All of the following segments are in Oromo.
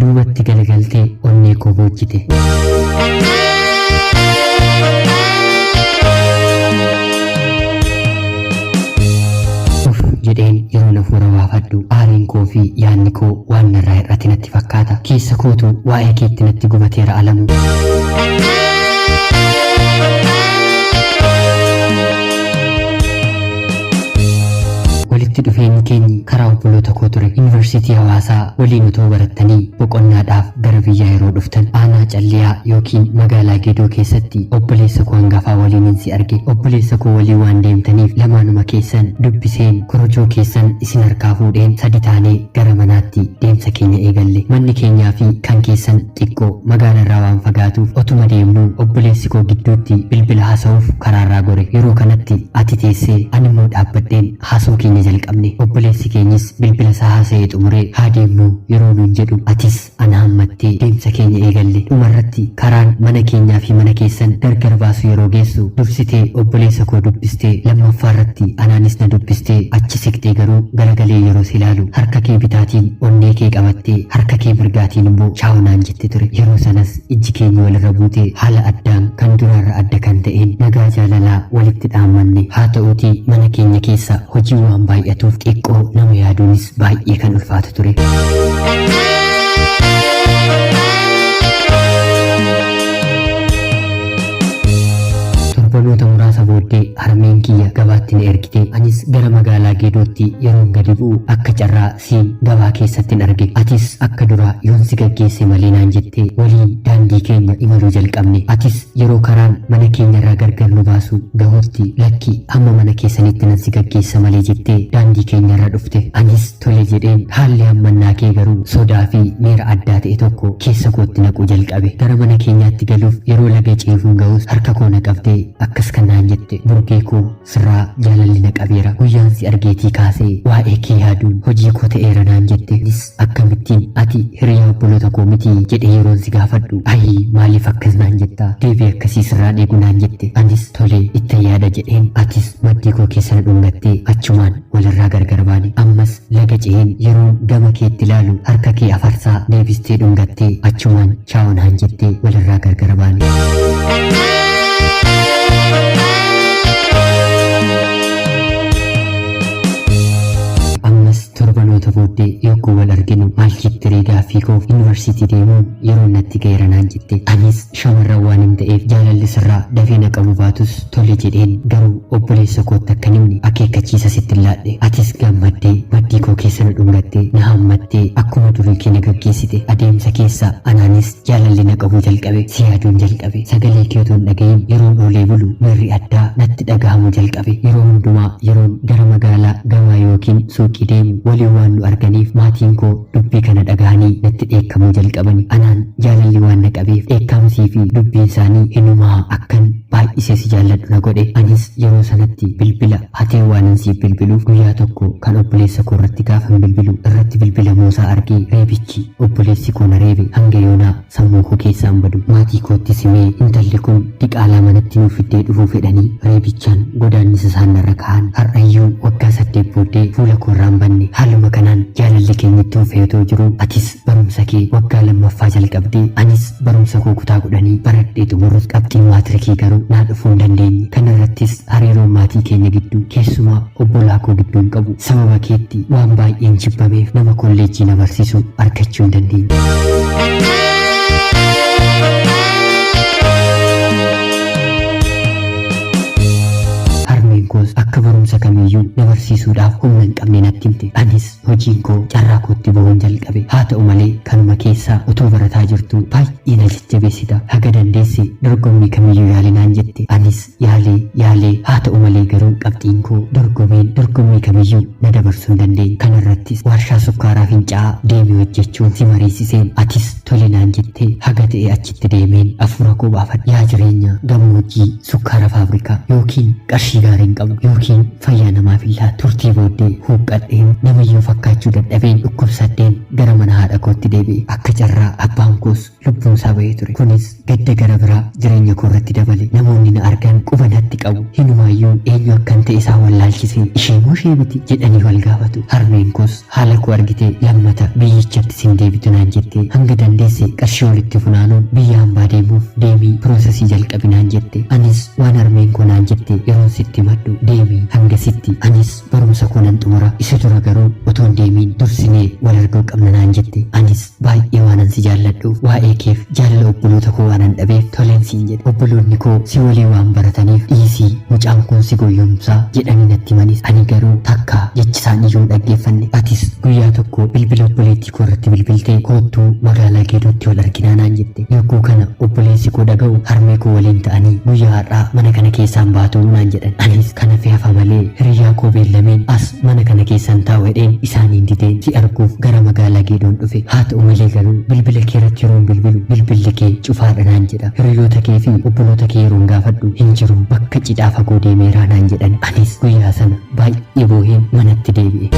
duubatti galagaltee onnee koo boojjite. jedheen yeroo nafuura waafadhu aariin koo fi yaanni koo waan narraa hir'ate natti fakkaata. Keessa kootu waa'ee keetti natti gubateera alamu. walitti dhufeenyi keenyi karaa obboloota koo ture. Yuunivarsiitii Hawaasaa waliin utoo barattanii boqonnaadhaaf gara biyyaa yeroo dhuftan aanaa Calliyaa yookiin magaalaa Geedoo keessatti obboleessa koo hangafaa waliin si arge. Obboleessa koo waliin waan deemtaniif lamaanuma keessan dubbiseen korojoo keessan isin harkaa fuudheen sadi taanee gara manaatti deemsa keenya eegalle. Manni keenyaa fi kan keessan xiqqoo magaalarraa waan fagaatuuf otuma deemnuu obboleessi koo gidduutti bilbila haasa'uuf karaarraa gore. Yeroo kanatti ati teessee ani immoo dhaabbadheen haasoo keenya jalqabne. Obboleessi keenyis bilbila isaa haasa'ee xumuree haa deemnu yeroo nuun jedhu atis ana hammattee deemsa keenya eegalle. Dhumarratti karaan mana keenyaa fi mana keessan gargar baasu yeroo geessu dursitee obboleessa koo dubbistee lammaffaarratti anaanis na dubbistee achi siqxee garuu galagalee yeroo si ilaalu harka kee bitaatiin onnee kee qabattee harka kee mirgaatiin immoo chaawunaan jette ture. Yeroo sanas ijji keenya walirra buutee haala addaan kan duraarra adda kan ta'een nagaa jaalalaa walitti dhaammanne. Haa ta'uutii mana keenya keessa hojii waan baay'atuuf xiqqoo nama yaaduunis baay'ee kan ulfaatu ture. Torbanoota muraasa booddee harmeen kiyya gabaatti na ergite. Anis gara magaalaa Geedootti yeroon gadi bu'u akka carraa siin gabaa keessatti arge. Atis akka duraa yoon si gaggeesse malee naan jettee waliin daandii keenya imaluu jalqabne. Atis yeroo karaan mana keenyarraa gargar nu baasu gahuutti lakki hamma mana keessanitti nan si gaggeessa malee jettee daandii keenyarra dhufte. Anis tole jedheen haalli hammannaa kee garuu sodaa fi miira addaa ta'e tokko keessa kootti naquu jalqabe. Gara mana keenyaatti galuuf yeroo laga ceefuun gahus harka koo na qabdee akkas kanaan jette burgee koo sirraa jaalalli na qabeera. Guyyaan si argeetii kaasee waa'ee kee yaaduun hojii koo ta'eera naan jette. Anis akkamittiin ati hiriyaa obboloota koo miti jedhee yeroon si gaafadhu ayii maaliif akkas naan jetta deebii akkasii sirraan eegu naan jette. Anis tolee itti yaada jedheen atis maddii koo keessa na dhungattee achumaan walirraa gargar baane. Ammas laga ce'een yeroon gama keetti ilaalu harka kee afarsaa deebistee dhungattee achumaan chaa'u naan jettee walirraa gargar baane. Torbanoota booddee yogguu wal arginu maal jette reegaa fi koof yuunivarsiitii deemuun yeroo natti ga'eera naan jette. Anis shamarran waan hin ta'eef jaalalli sirraa dafee na qabu baatus tole jedheen garuu obboleessa kootti akka himne akeekkachiisa sitti laadhe. Atis gammaddee maddii koo keessa na dhungattee na hammattee akkuma durii kee na gaggeessite. Adeemsa keessa anaanis jaalalli na qabuu jalqabe si yaaduun jalqabe. Sagalee kee otoo hin dhaga'iin yeroon oolee bulu miirri addaa natti dhaga'amuu jalqabe. Yeroo hundumaa yeroon gara magaalaa gabaa yookiin suuqii deemu waliin waan nu arganiif maatiin koo dubbii kana dhagahanii natti dheekkamuu jalqabani. Anaan jaalalli waan na qabeef dheekkamsii fi dubbiin isaanii hinumaa akkan baay'isee si jaalladhu na godhe. Anis yeroo sanatti bilbila hatee waanan siif bilbiluuf guyyaa tokko kan obboleessa koo irratti gaafan bilbilu irratti bilbila muusaa argee reebichi obboleessi koo na reebe hanga yoonaa sammuu koo keessaan badu. Maatii kootti simee intalli kun diqaalaa manatti nuuf fiddee dhufuu fedhanii reebichaan godaannisa isaan narra ka'an. Har'ayyuu waggaa 8 booddee fuula koo irraan banne. Haaluma kanaan jaalalli keenyatti hufeetoo jiru atis barumsa kee waggaa lammaffaa jalqabdee anis barumsa koo kutaa 10 baradhee xumurus qabxiin maatirikii garuu naa dhufuu hin dandeenye. Kana irrattis hariiroon maatii keenya gidduu keessumaa obbolaa koo gidduun qabu sababa keetti waan baay'een jibbameef nama kolleejjii na barsiisu argachuu hin dandeenye. Akka barumsa kamiyyuu na barsiisuudhaaf humna hin qabne natti himte. Anis hojiin koo carraa kootti bahuun jalqabe. Haa ta'u malee kanuma keessaa otoo barataa jirtu baay'ee na jajjabeessita. Haga dandeesse dorgommii kamiyyuu yaali naan jette. Anis yaalee haa ta'u malee garuu qabxiin koo dorgommii kamiyyuu na dabarsuu hin dandeenye. Kana irrattis warshaa sukkaaraa fincaa'aa deemee hojjechuun si mariisiseen atis tole naan jettee haga ta'e achitti deemeen afuura koo baafadhe. Yaa jireenya gammoojjii sukkaara faabrikaa yookiin qarshii gaarii hin qabu yookiin fayyaa namaaf illaa turtii booddee huqqadheen namayyuu fakkaachuu dadhabeen dhukkubsadheen gara mana haadha kootti deebi'e. Akka carraa abbaan koos lubbuun isaa bahee ture. Kunis gadda gara biraa jireenya koo irratti dabale. Namoonni na argan quba natti qabu. Hinumaayyuu eenyu akkan ta'e isaa wallaalchisee ishee moo ishee miti jedhanii wal gaafatu. Harmeen koos haala koo argitee lammata biyyichatti sin deebitu naan jettee hanga dandeesse qarshii walitti funaanuun biyya hambaa deemuuf deemii piroosesii jalqabi naan jette. Anis waan harmeen koo naan jette yeroon sitti maddu deemii hanga sitti anis barumsa koo nan xumura isa dura garuu otoon deemiin dursinee wal arguu qabna naan jette. Anis baay'ee waanan si jaalladhuuf waa'ee keef jaalala obboloota koo waanan dhabeef toleen siin jedhe. Obboloonni koo si walii waan barataniif dhiisii mucaan kun si goyyomsaa jedhanii natti himanis ani garuu takka jechisaan iyyuu dhaggeeffanne. Atis guyyaa tokko bilbila obboleettii koo irratti bilbiltee koottuu magaalaa Geedootti wal arginaa naan jette. Yogguu kana obboleessi koo dhaga'u harmee koo waliin ta'anii guyyaa har'aa mana kana keessaan baatu naan jedhan. Anis kana fe'afa malee hiriyaa koo beellameen as mana kana keessan taa'u jedheen isaaniin dideen si arguuf gara magaalaa Geedoon dhufe. Haa ta'u malee garuu bilbila kee irratti yeroon bilbilu bilbilli kee cufaadha naan jedha. Hiriyoota kee fi obboloota kee yeroon gaafadhu hin jiru bakka cidhaa fagoo deemeeraa naan jedhan. Anis guyyaa sana baay'ee booheen manatti deebi'e.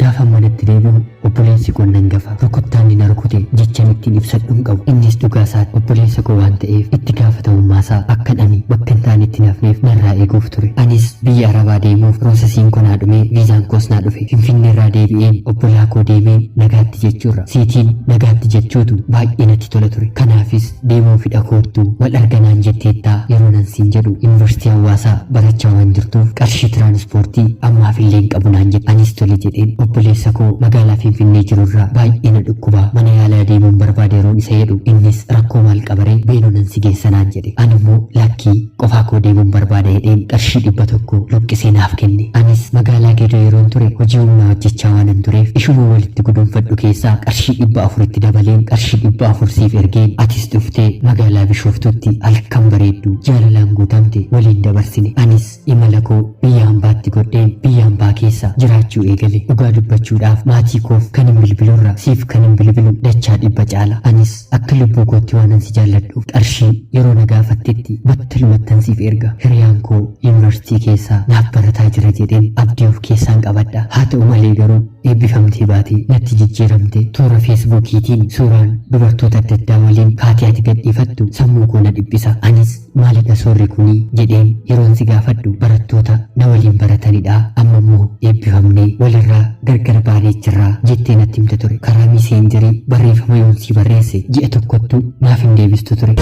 Gaafa manatti deebi'u obboleessi koo nan gafa rukuttaan ni na rukute jechaan ittiin ibsadhu hin qabu. Innis dhugaa isaati obboleessa koo waan ta'eef itti gaafatamummaa akkan ani bakka hin taane itti nafneef narraa eeguuf ture. Anis biyya Arabaa deemuuf piroosesiin koo naa dhumee viizaan koos naa dhufe. Finfinneerraa deebi'een obbolaa koo deemeen nagaatti jechuurra siitiin nagaatti jechuutu baay'ee natti tola ture. Kanaafis deemuu fidha koottuu wal arganaan jetteettaa yeroo nan siin jedhu yuunivarsiitii Hawaasaa barachaa waan jirtuuf qarshii tiraanispoortii ammaafillee hin qabu naan jedhe. Anis tole jedheen obboleessa koo magaalaa Finfinnee jirurraa baay'ee na dhukkubaa mana yaalaa deemuun barbaade yeroon isa jedhu innis rakkoo maal qabaree beenuu nan si geessa naan jedhe. Ani immoo lakkii qofaa koo deemuun barbaada jedheen qarshii 100 luqqisee naaf kenne. Anis magaalaa Geedoo yeroon ture hojii humnaa hojjechaa waanan tureef ishuma walitti gudunfadhu keessaa qarshii 400 itti dabaleen qarshii 400 siif ergeen atis dhuftee magaalaa Bishooftuutti halkan bareeddu jaalalaan guutamte waliin dabarsine. Anis imala koo biyya hambaatti godheen biyya hambaa keessa jiraachuu eegale. Dhugaa dubbachuudhaaf maatii koof kan hin bilbilurra siif kan hin bilbilu dachaa 100 caala. Anis akka lubbuu kootti waanan si jaalladhuuf qarshii yeroo na gaafattetti battalumatti siif erga. Hiriyaan koo yuunivarsiitii keessaa naaf barataa jira jedheen abdii of keessaan qabadha. Haa ta'u malee garuu eebbifamtee baatee natti jijjiiramte. Toora feesbuukiitiin suuraan dubartoota adda addaa waliin kaatee ati gadhiifattu sammuu koo na dhiphisa. Anis maalidha suurri kunii jedheen yeroon si gaafadhu barattoota na waliin baratanidha. Amma immoo eebbifamnee walirraa gargar baanee jirraa jettee natti himte ture. Karaa miiseenjarii barreeffama yoon si barreesse ji'a tokkottu naaf hin deebistu ture.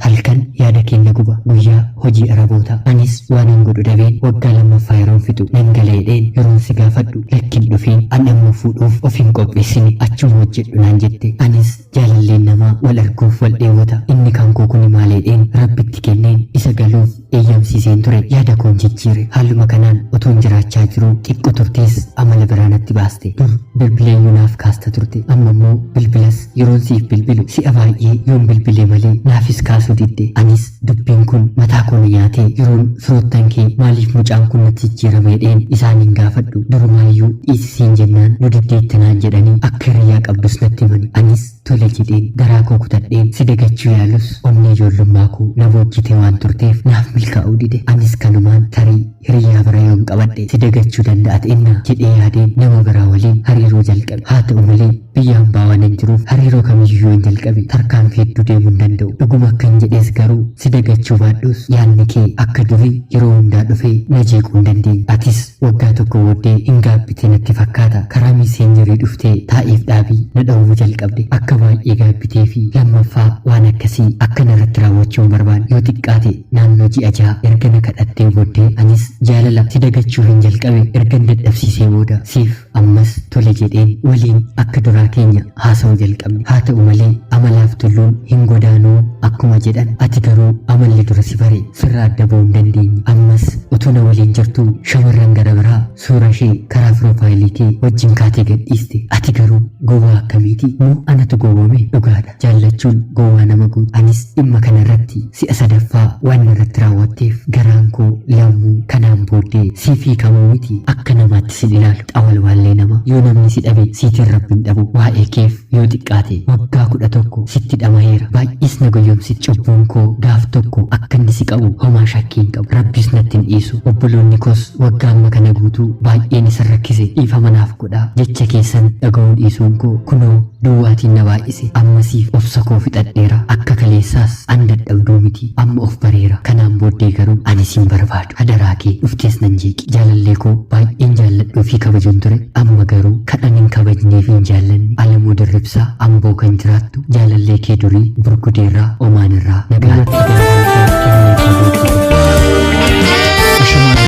Halkan yaada keenya guba guyyaa hojii Araboota. Anis waanan godhu dhabeen waggaa lammaffaa yeroon fixu nan galeedheen yeroon si gaafadhu lakkin dhufiin an amma fuudhuuf of hin qopheessine achuma hojjedhu naan jette. Anis jaalalleen namaa wal arguuf wal dheewwata. Inni kan koo kuni maaleedheen rabbitti kenneen isa galuuf eeyyamsiiseen ture. Yaada koon jijjiire. Haaluma kanaan otoon jiraachaa jiru xiqqoo turtees amala biraa natti baaste. Dur bilbileeyyuu naaf kaasta turte. Amma immoo bilbilas yeroon siif bilbilu si'a baay'ee yoon bilbilee malee naafis kaasuu didde. Anis dubbiin kun mataa koo na nyaatee yeroon firoottan kee maaliif mucaan kun natti jijjiirameedheen isaaniin gaafadhu durumaayyuu dhiisisiin jennaan nu diddeetti naan jedhanii akka hiriyaa qabdus natti himani. Anis tole jedheen garaa koo kutadheen si dagachuu yaalus onnee ijoollummaa koo na boojjite waan turteef naaf milkaa'uu dide. Anis kanumaan tarii hiriyaa bira yoon qabadhe si dagachuu danda'at innaa jedhee yaadeen nama biraa waliin hariiroo jalqabe. Haa ta'u malee biyya hambaa waan hin jiruuf hariiroo kamiyyuu hin jalqabe tarkaanfii hedduu deemuu hin danda'u. Dhuguma akkan jedhees garuu si dagachuu baadhus yaadni kee akka durii yeroo hundaa dhufee na jeequu hin dandeenye. Atis waggaa tokko booddee hin gaabbitee natti fakkaata. Karaa miiseenjarii dhuftee taa'eef dhaabii na dha'uu jalqabde. Akka baay'ee gaabbitee fi lammaffaa waan akkasii akka narratti raawwachuu hin barbaanne. Yoo xiqqaate naannoo ji'a 6 erga na kadhattee booddee anis jaalala si dagachuu hin jalqabe ergan dadhabsiisee booda siif ammas tole jedheen waliin akka duraa keenya haasa'uu jalqabne. Haa ta'u malee amalaaf tulluun hin godaanuu akkuma jedhan ati garuu amalli dura si bare sirra adda ba'uu hin dandeenye. Ammas utuu na waliin jirtu shamarran gara biraa suura ishee karaa piroofaayilii kee wajjin kaatee gadhiiste. Ati garuu gowwaa akkamiiti? Moo anatu gowwame? Dhugaadha jaallachuu jaallachuun gowwaa nama guutu. Anis dhimma kanarratti si'a sadaffaa waan irratti raawwatteef garaan koo lammuu kanaan booddee siifii kamuu miti akka namaatti sin ilaalu. Xawal waallee nama yoo namni si dhabe siitiin rabbiin dhabu. Waa'ee keef yoo xiqqaate waggaa 11 sitti dhamaheera. Baay'is na goyyomsit. Cubbuun koo gaaf tokko akka inni si qabu homaa shakkiin qabu. Rabbis natti hin dhiisu. Obboloonni koos waggaa amma kana guutuu baay'een isa rakkise. Dhiifama naaf godhaa. Jecha keessan dhaga'uu dhiisuun koo kunoo duwwaatiin na baay'ise. Ammasiif obsa koo fixadheera. Akka kaleessaas an dadhabduu miti. Amma of bareera. Kanaan booddee garuu ani sin barbaadu. Hadaraa kee dhuftees nan jeeqi. Jaalallee koo baay'een jaalladhuu fi kabajuun ture. Amma garuu kadhan hin kabajneef hin jaallanne. Alamuu Dirribsaa Amboo kan jiraattu jaalallee kee durii Burgudeerraa Omaanirraa nagaa.